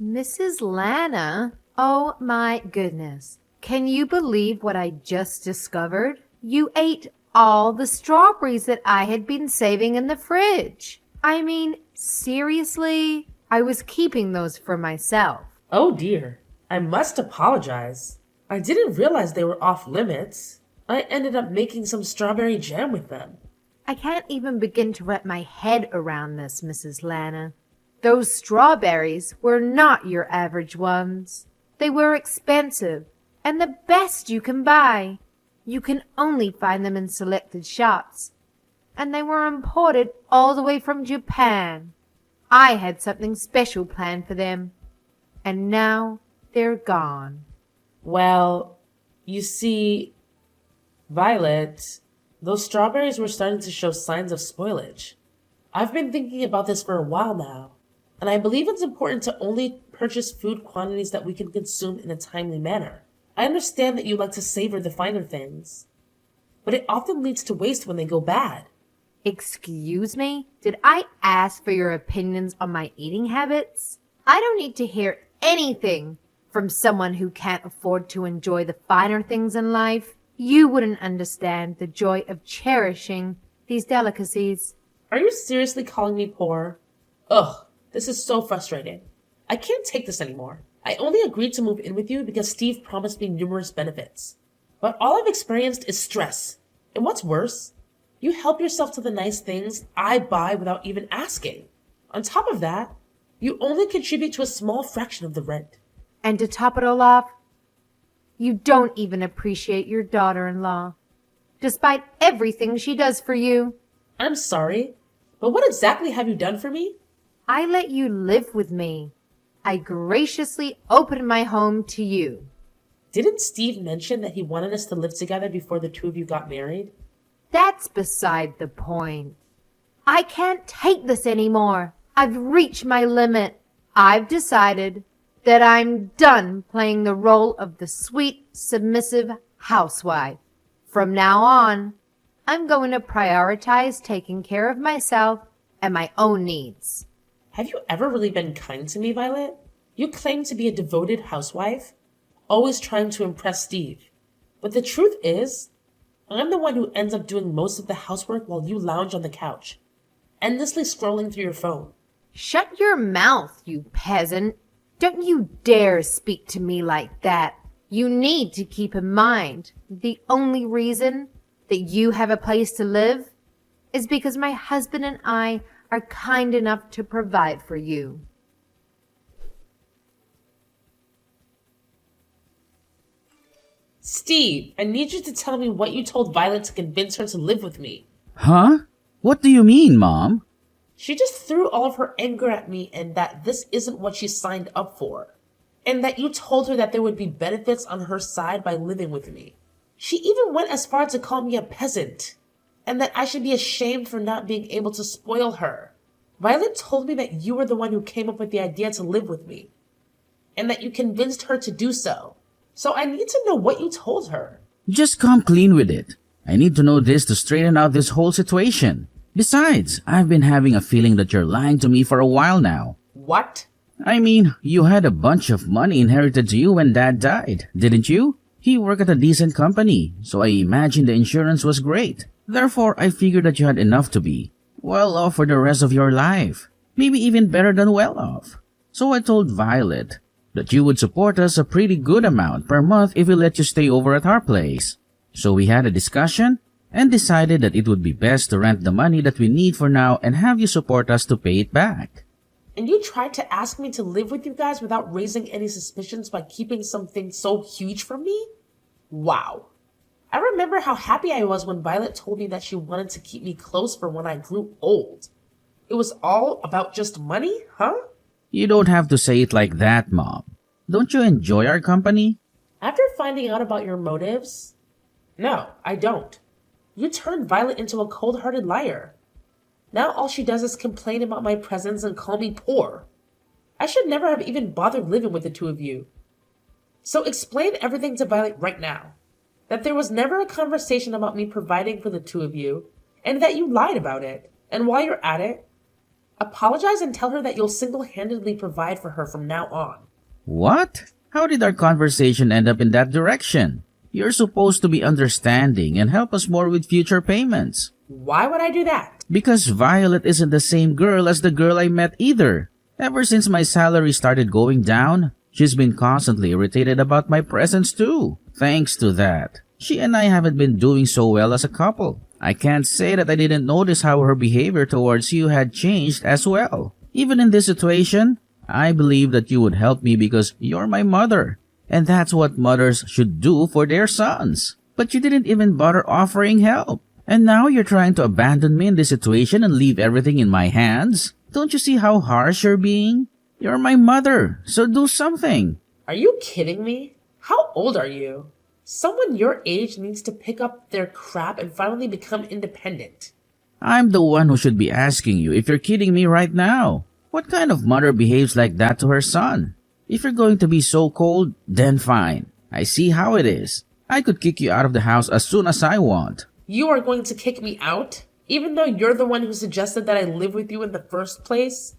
Mrs. Lana? Oh my goodness. Can you believe what I just discovered? You ate all the strawberries that I had been saving in the fridge. I mean, seriously? I was keeping those for myself. Oh dear, I must apologize. I didn't realize they were off limits. I ended up making some strawberry jam with them. I can't even begin to wrap my head around this, Mrs. Lana. Those strawberries were not your average ones. They were expensive and the best you can buy. You can only find them in selected shops. And they were imported all the way from Japan. I had something special planned for them. And now they're gone. Well, you see, Violet, those strawberries were starting to show signs of spoilage. I've been thinking about this for a while now, and I believe it's important to only purchase food quantities that we can consume in a timely manner. I understand that you like to savor the finer things, but it often leads to waste when they go bad. Excuse me? Did I ask for your opinions on my eating habits? I don't need to hear anything from someone who can't afford to enjoy the finer things in life. You wouldn't understand the joy of cherishing these delicacies. Are you seriously calling me poor? Ugh, this is so frustrating. I can't take this anymore. I only agreed to move in with you because Steve promised me numerous benefits. But all I've experienced is stress. And what's worse, you help yourself to the nice things I buy without even asking. On top of that, you only contribute to a small fraction of the rent. And to top it all off, you don't even appreciate your daughter-in-law, despite everything she does for you. I'm sorry, but what exactly have you done for me? I let you live with me. I graciously opened my home to you. Didn't Steve mention that he wanted us to live together before the two of you got married? That's beside the point. I can't take this anymore. I've reached my limit. I've decided that I'm done playing the role of the sweet, submissive housewife. From now on, I'm going to prioritize taking care of myself and my own needs. Have you ever really been kind to me, Violet? You claim to be a devoted housewife, always trying to impress Steve. But the truth is, I'm the one who ends up doing most of the housework while you lounge on the couch, endlessly scrolling through your phone. Shut your mouth, you peasant. Don't you dare speak to me like that. You need to keep in mind the only reason that you have a place to live is because my husband and I are kind enough to provide for you. Steve, I need you to tell me what you told Violet to convince her to live with me. Huh? What do you mean, Mom? She just threw all of her anger at me and that this isn't what she signed up for. And that you told her that there would be benefits on her side by living with me. She even went as far to call me a peasant. And that I should be ashamed for not being able to spoil her. Violet told me that you were the one who came up with the idea to live with me. And that you convinced her to do so. So I need to know what you told her. Just come clean with it. I need to know this to straighten out this whole situation. Besides, I've been having a feeling that you're lying to me for a while now. What? I mean, you had a bunch of money inherited to you when Dad died, didn't you? He worked at a decent company, so I imagine the insurance was great. Therefore, I figured that you had enough to be well off for the rest of your life. Maybe even better than well off. So I told Violet that you would support us a pretty good amount per month if we let you stay over at our place. So we had a discussion and decided that it would be best to rent the money that we need for now and have you support us to pay it back. And you tried to ask me to live with you guys without raising any suspicions by keeping something so huge from me? Wow. I remember how happy I was when Violet told me that she wanted to keep me close for when I grew old. It was all about just money, huh? You don't have to say it like that, Mom. Don't you enjoy our company? After finding out about your motives? No, I don't. You turned Violet into a cold-hearted liar. Now all she does is complain about my presence and call me poor. I should never have even bothered living with the two of you. So explain everything to Violet right now. That there was never a conversation about me providing for the two of you, and that you lied about it. And while you're at it, Apologize and tell her that you'll single-handedly provide for her from now on. What? How did our conversation end up in that direction? You're supposed to be understanding and help us more with future payments. Why would I do that? Because Violet isn't the same girl as the girl I met either. Ever since my salary started going down, she's been constantly irritated about my presence too. Thanks to that, she and I haven't been doing so well as a couple. I can't say that I didn't notice how her behavior towards you had changed as well. Even in this situation, I believe that you would help me because you're my mother. And that's what mothers should do for their sons. But you didn't even bother offering help. And now you're trying to abandon me in this situation and leave everything in my hands? Don't you see how harsh you're being? You're my mother, so do something. Are you kidding me? How old are you? Someone your age needs to pick up their crap and finally become independent. I'm the one who should be asking you if you're kidding me right now. What kind of mother behaves like that to her son? If you're going to be so cold, then fine. I see how it is. I could kick you out of the house as soon as I want. You are going to kick me out? Even though you're the one who suggested that I live with you in the first place?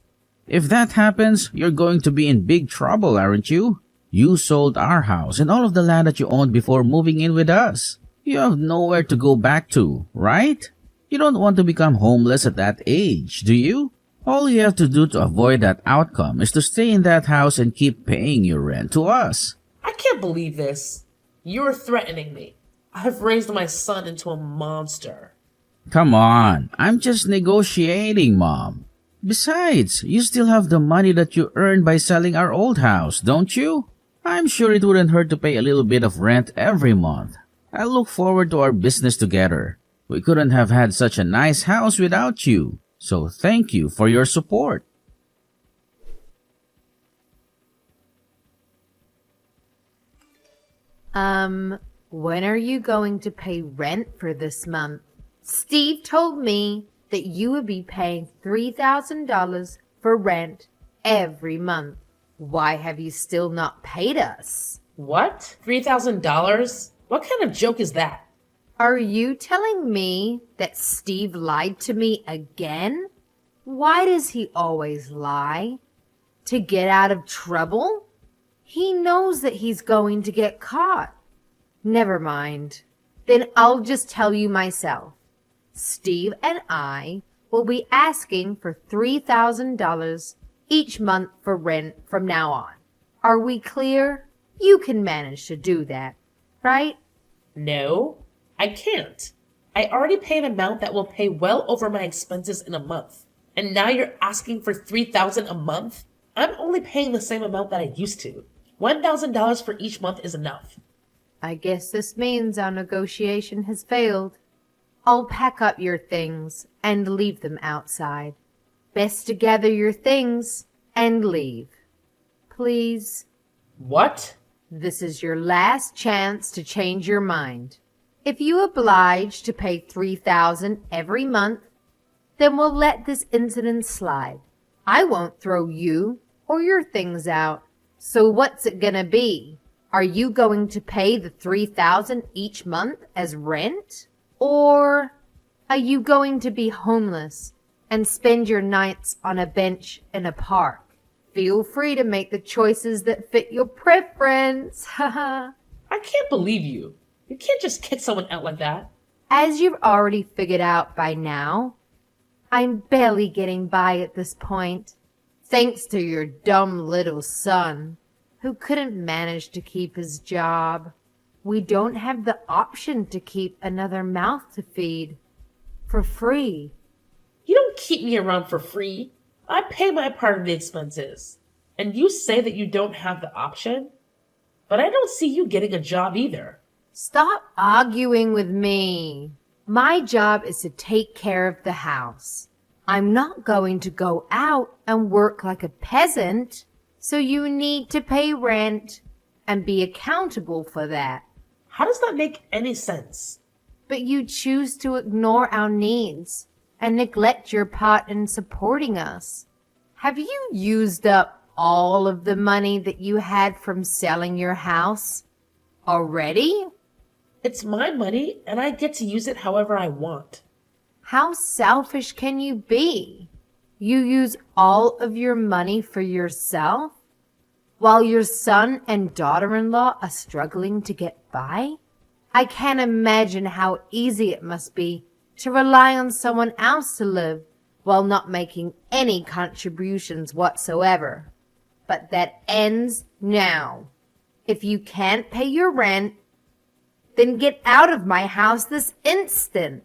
If that happens, you're going to be in big trouble, aren't you? You sold our house and all of the land that you owned before moving in with us. You have nowhere to go back to, right? You don't want to become homeless at that age, do you? All you have to do to avoid that outcome is to stay in that house and keep paying your rent to us. I can't believe this. You're threatening me. I've raised my son into a monster. Come on, I'm just negotiating, Mom. Besides, you still have the money that you earned by selling our old house, don't you? I'm sure it wouldn't hurt to pay a little bit of rent every month. I look forward to our business together. We couldn't have had such a nice house without you. So thank you for your support. When are you going to pay rent for this month? Steve told me that you would be paying $3,000 for rent every month. Why have you still not paid us? What? $3,000? What kind of joke is that? Are you telling me that Steve lied to me again? Why does he always lie? To get out of trouble? He knows that he's going to get caught. Never mind. Then I'll just tell you myself. Steve and I will be asking for $3,000 each month for rent from now on. Are we clear? You can manage to do that, right? No, I can't. I already pay an amount that will pay well over my expenses in a month. And now you're asking for $3,000 a month? I'm only paying the same amount that I used to. $1,000 for each month is enough. I guess this means our negotiation has failed. I'll pack up your things and leave them outside. Best to gather your things and leave. Please. What? This is your last chance to change your mind. If you oblige to pay $3,000 every month, then we'll let this incident slide. I won't throw you or your things out. So what's it gonna be? Are you going to pay the $3,000 each month as rent? Or are you going to be homeless and spend your nights on a bench in a park? Feel free to make the choices that fit your preference. I can't believe you. You can't just kick someone out like that. As you've already figured out by now, I'm barely getting by at this point, thanks to your dumb little son, who couldn't manage to keep his job. We don't have the option to keep another mouth to feed for free. You don't keep me around for free. I pay my part of the expenses. And you say that you don't have the option? But I don't see you getting a job either. Stop arguing with me. My job is to take care of the house. I'm not going to go out and work like a peasant, so you need to pay rent and be accountable for that. How does that make any sense? But you choose to ignore our needs and neglect your part in supporting us. Have you used up all of the money that you had from selling your house already? It's my money, and I get to use it however I want. How selfish can you be? You use all of your money for yourself while your son and daughter-in-law are struggling to get by? I can't imagine how easy it must be to rely on someone else to live while not making any contributions whatsoever. But that ends now. If you can't pay your rent, then get out of my house this instant.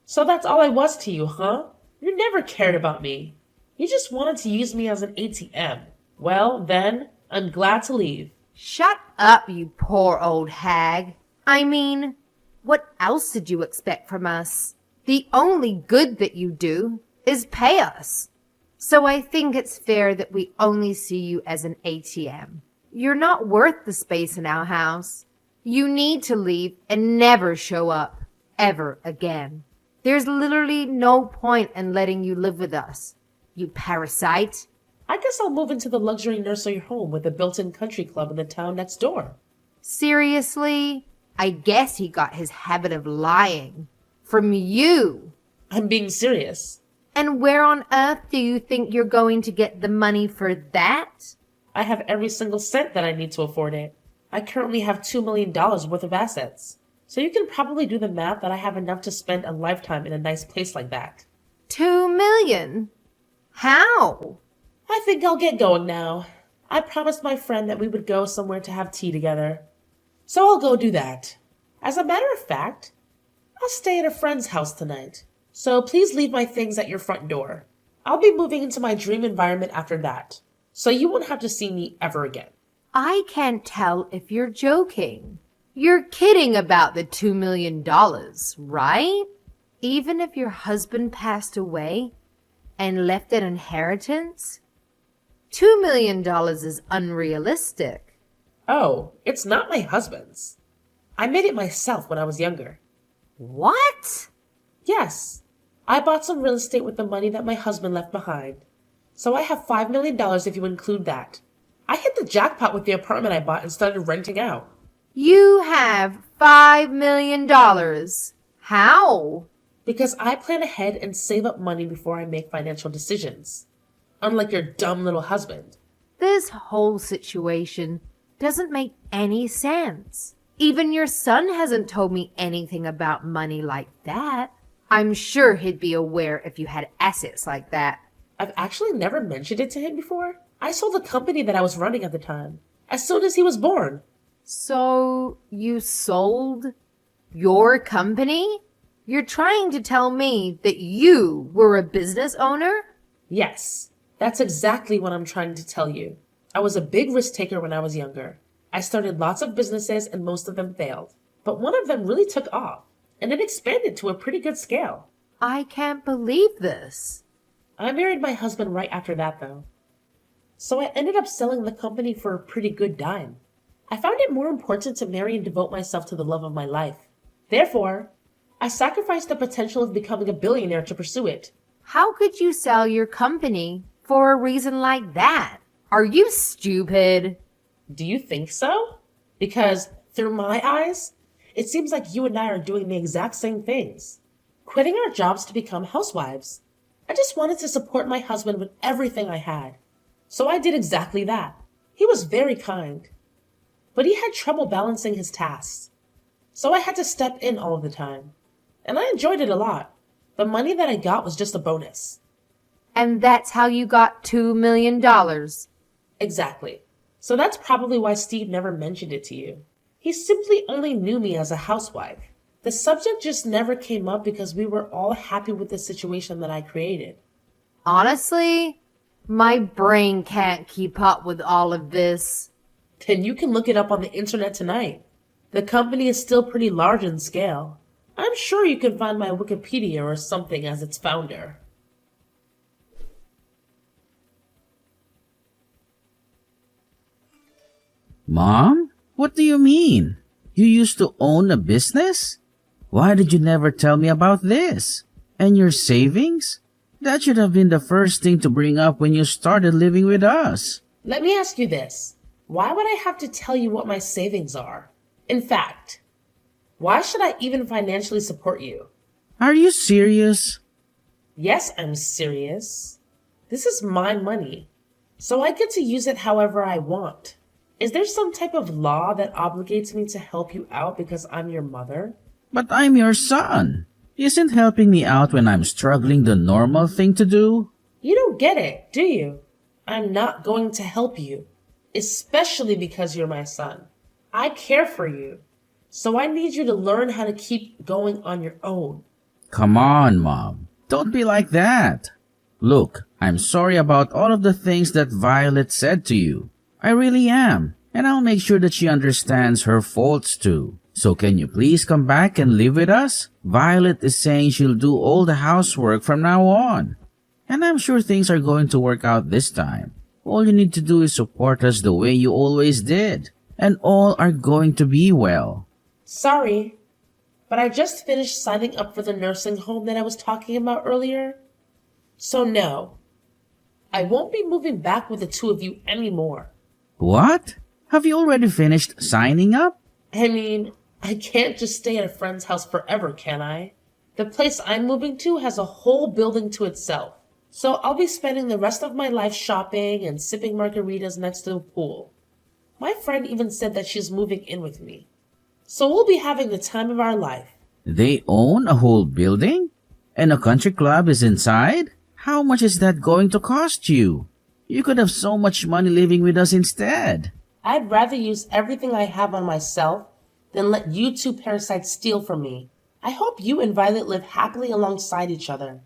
So that's all I was to you, huh? You never cared about me. You just wanted to use me as an ATM. Well, then, I'm glad to leave. Shut up, you poor old hag. I mean, what else did you expect from us? The only good that you do is pay us. So I think it's fair that we only see you as an ATM. You're not worth the space in our house. You need to leave and never show up ever again. There's literally no point in letting you live with us, you parasite. I guess I'll move into the luxury nursery home with a built-in country club in the town next door. Seriously? I guess he got his habit of lying. From you. I'm being serious. And where on earth do you think you're going to get the money for that? I have every single cent that I need to afford it. I currently have $2 million worth of assets. So you can probably do the math that I have enough to spend a lifetime in a nice place like that. 2 million? How? I think I'll get going now. I promised my friend that we would go somewhere to have tea together. So I'll go do that. As a matter of fact, I'll stay at a friend's house tonight. So please leave my things at your front door. I'll be moving into my dream environment after that. So you won't have to see me ever again. I can't tell if you're joking. You're kidding about the $2 million, right? Even if your husband passed away and left an inheritance, $2 million is unrealistic. Oh, it's not my husband's. I made it myself when I was younger. What? Yes. I bought some real estate with the money that my husband left behind. So I have $5 million if you include that. I hit the jackpot with the apartment I bought and started renting out. You have $5 million. How? Because I plan ahead and save up money before I make financial decisions. Unlike your dumb little husband. This whole situation doesn't make any sense. Even your son hasn't told me anything about money like that. I'm sure he'd be aware if you had assets like that. I've actually never mentioned it to him before. I sold the company that I was running at the time, as soon as he was born. So you sold your company? You're trying to tell me that you were a business owner? Yes, that's exactly what I'm trying to tell you. I was a big risk taker when I was younger. I started lots of businesses and most of them failed. But one of them really took off, and it expanded to a pretty good scale. I can't believe this. I married my husband right after that, though. So I ended up selling the company for a pretty good dime. I found it more important to marry and devote myself to the love of my life. Therefore, I sacrificed the potential of becoming a billionaire to pursue it. How could you sell your company for a reason like that? Are you stupid? Do you think so? Because, through my eyes, it seems like you and I are doing the exact same things. Quitting our jobs to become housewives. I just wanted to support my husband with everything I had. So I did exactly that. He was very kind. But he had trouble balancing his tasks. So I had to step in all of the time. And I enjoyed it a lot. The money that I got was just a bonus. And that's how you got $2 million. Exactly. So that's probably why Steve never mentioned it to you. He simply only knew me as a housewife. The subject just never came up because we were all happy with the situation that I created. Honestly, my brain can't keep up with all of this. Then you can look it up on the internet tonight. The company is still pretty large in scale. I'm sure you can find my Wikipedia or something as its founder. Mom? What do you mean? You used to own a business? Why did you never tell me about this? And your savings? That should have been the first thing to bring up when you started living with us. Let me ask you this. Why would I have to tell you what my savings are? In fact, why should I even financially support you? Are you serious? Yes, I'm serious. This is my money, so I get to use it however I want. Is there some type of law that obligates me to help you out because I'm your mother? But I'm your son. Isn't helping me out when I'm struggling the normal thing to do? You don't get it, do you? I'm not going to help you, especially because you're my son. I care for you, so I need you to learn how to keep going on your own. Come on, Mom. Don't be like that. Look, I'm sorry about all of the things that Violet said to you. I really am, and I'll make sure that she understands her faults too. So can you please come back and live with us? Violet is saying she'll do all the housework from now on. And I'm sure things are going to work out this time. All you need to do is support us the way you always did. And all are going to be well. Sorry, but I just finished signing up for the nursing home that I was talking about earlier. So no, I won't be moving back with the two of you anymore. What? Have you already finished signing up? I mean, I can't just stay at a friend's house forever, can I? The place I'm moving to has a whole building to itself. So I'll be spending the rest of my life shopping and sipping margaritas next to the pool. My friend even said that she's moving in with me. So we'll be having the time of our life. They own a whole building? And a country club is inside? How much is that going to cost you? You could have so much money living with us instead. I'd rather use everything I have on myself than let you two parasites steal from me. I hope you and Violet live happily alongside each other.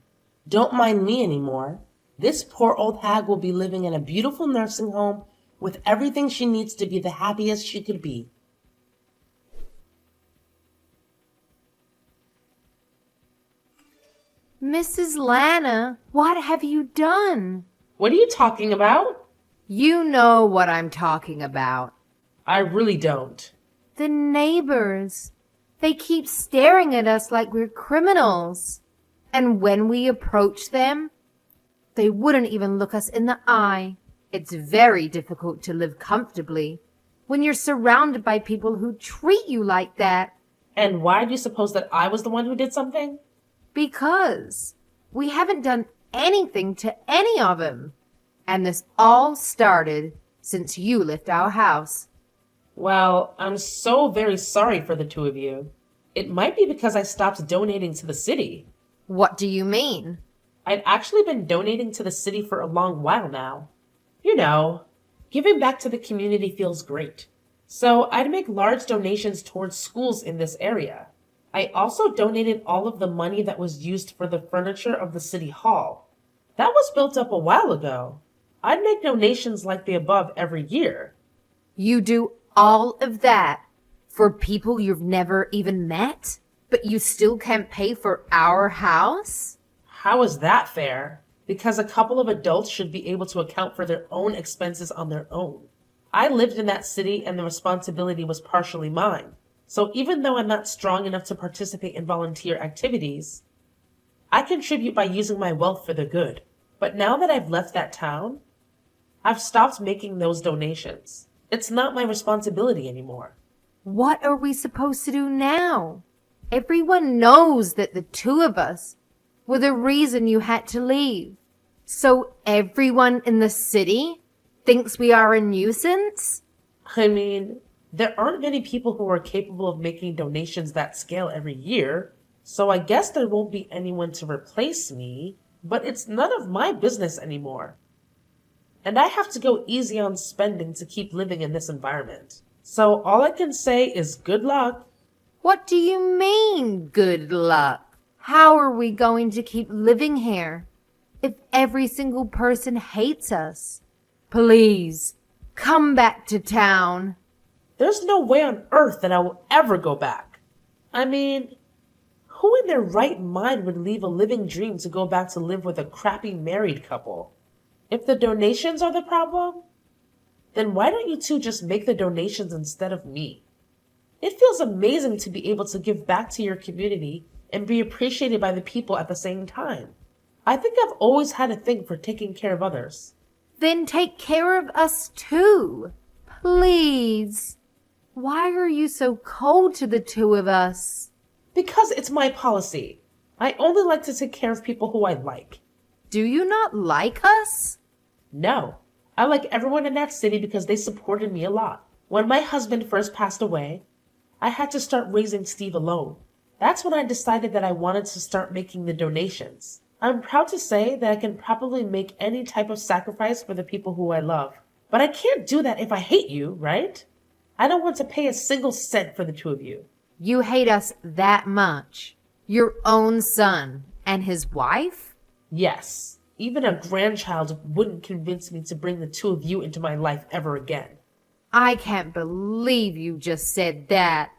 Don't mind me anymore. This poor old hag will be living in a beautiful nursing home with everything she needs to be the happiest she could be. Mrs. Lana, what have you done? What are you talking about? You know what I'm talking about. I really don't. The neighbors. They keep staring at us like we're criminals. And when we approach them, they wouldn't even look us in the eye. It's very difficult to live comfortably when you're surrounded by people who treat you like that. And why do you suppose that I was the one who did something? Because we haven't done anything to any of them. And this all started since you left our house. Well, I'm so very sorry for the two of you. It might be because I stopped donating to the city. What do you mean? I've actually been donating to the city for a long while now. You know, giving back to the community feels great. So I'd make large donations towards schools in this area. I also donated all of the money that was used for the furniture of the city hall. That was built up a while ago. I'd make donations like the above every year. You do all of that for people you've never even met, but you still can't pay for our house? How is that fair? Because a couple of adults should be able to account for their own expenses on their own. I lived in that city and the responsibility was partially mine. So even though I'm not strong enough to participate in volunteer activities, I contribute by using my wealth for the good. But now that I've left that town, I've stopped making those donations. It's not my responsibility anymore. What are we supposed to do now? Everyone knows that the two of us were the reason you had to leave. So everyone in the city thinks we are a nuisance? I mean, there aren't many people who are capable of making donations that scale every year, so I guess there won't be anyone to replace me, but it's none of my business anymore. And I have to go easy on spending to keep living in this environment. So all I can say is good luck. What do you mean, good luck? How are we going to keep living here if every single person hates us? Please, come back to town. There's no way on earth that I will ever go back. I mean, who in their right mind would leave a living dream to go back to live with a crappy married couple? If the donations are the problem, then why don't you two just make the donations instead of me? It feels amazing to be able to give back to your community and be appreciated by the people at the same time. I think I've always had a thing for taking care of others. Then take care of us too. Please. Why are you so cold to the two of us? Because it's my policy. I only like to take care of people who I like. Do you not like us? No, I like everyone in that city because they supported me a lot. When my husband first passed away, I had to start raising Steve alone. That's when I decided that I wanted to start making the donations. I'm proud to say that I can probably make any type of sacrifice for the people who I love. But I can't do that if I hate you, right? I don't want to pay a single cent for the two of you. You hate us that much? Your own son and his wife? Yes, even a grandchild wouldn't convince me to bring the two of you into my life ever again. I can't believe you just said that.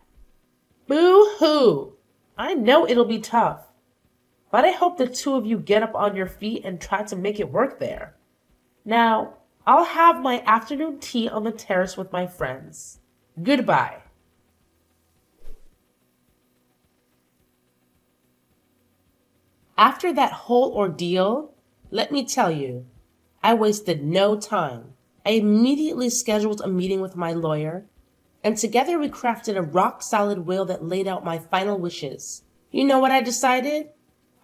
Boo-hoo! I know it'll be tough, but I hope the two of you get up on your feet and try to make it work there. Now, I'll have my afternoon tea on the terrace with my friends. Goodbye. After that whole ordeal, let me tell you, I wasted no time. I immediately scheduled a meeting with my lawyer, and together we crafted a rock-solid will that laid out my final wishes. You know what I decided?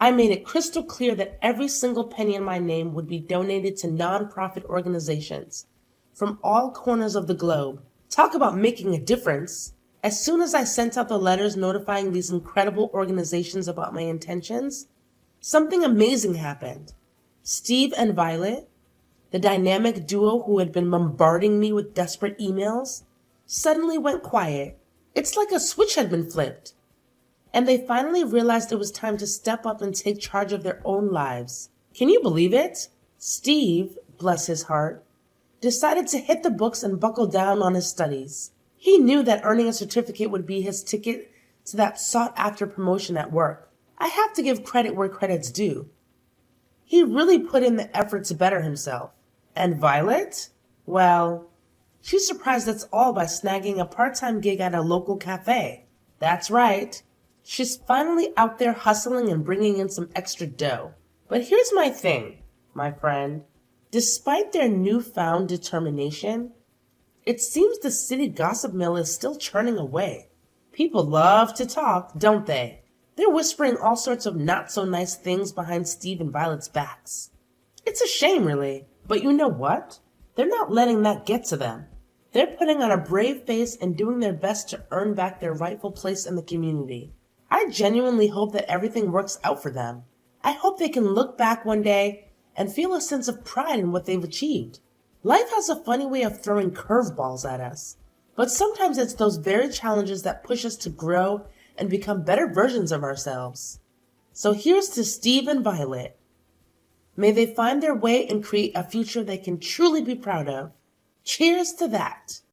I made it crystal clear that every single penny in my name would be donated to non-profit organizations from all corners of the globe. Talk about making a difference. As soon as I sent out the letters notifying these incredible organizations about my intentions, something amazing happened. Steve and Violet, the dynamic duo who had been bombarding me with desperate emails, suddenly went quiet. It's like a switch had been flipped. And they finally realized it was time to step up and take charge of their own lives. Can you believe it? Steve, bless his heart, decided to hit the books and buckle down on his studies. He knew that earning a certificate would be his ticket to that sought-after promotion at work. I have to give credit where credit's due. He really put in the effort to better himself. And Violet? Well, she surprised us all by snagging a part-time gig at a local cafe. That's right. She's finally out there hustling and bringing in some extra dough. But here's my thing, my friend. Despite their newfound determination, it seems the city gossip mill is still churning away. People love to talk, don't they? They're whispering all sorts of not-so-nice things behind Steve and Violet's backs. It's a shame, really. But you know what? They're not letting that get to them. They're putting on a brave face and doing their best to earn back their rightful place in the community. I genuinely hope that everything works out for them. I hope they can look back one day and feel a sense of pride in what they've achieved. Life has a funny way of throwing curveballs at us, but sometimes it's those very challenges that push us to grow and become better versions of ourselves. So here's to Steve and Violet. May they find their way and create a future they can truly be proud of. Cheers to that.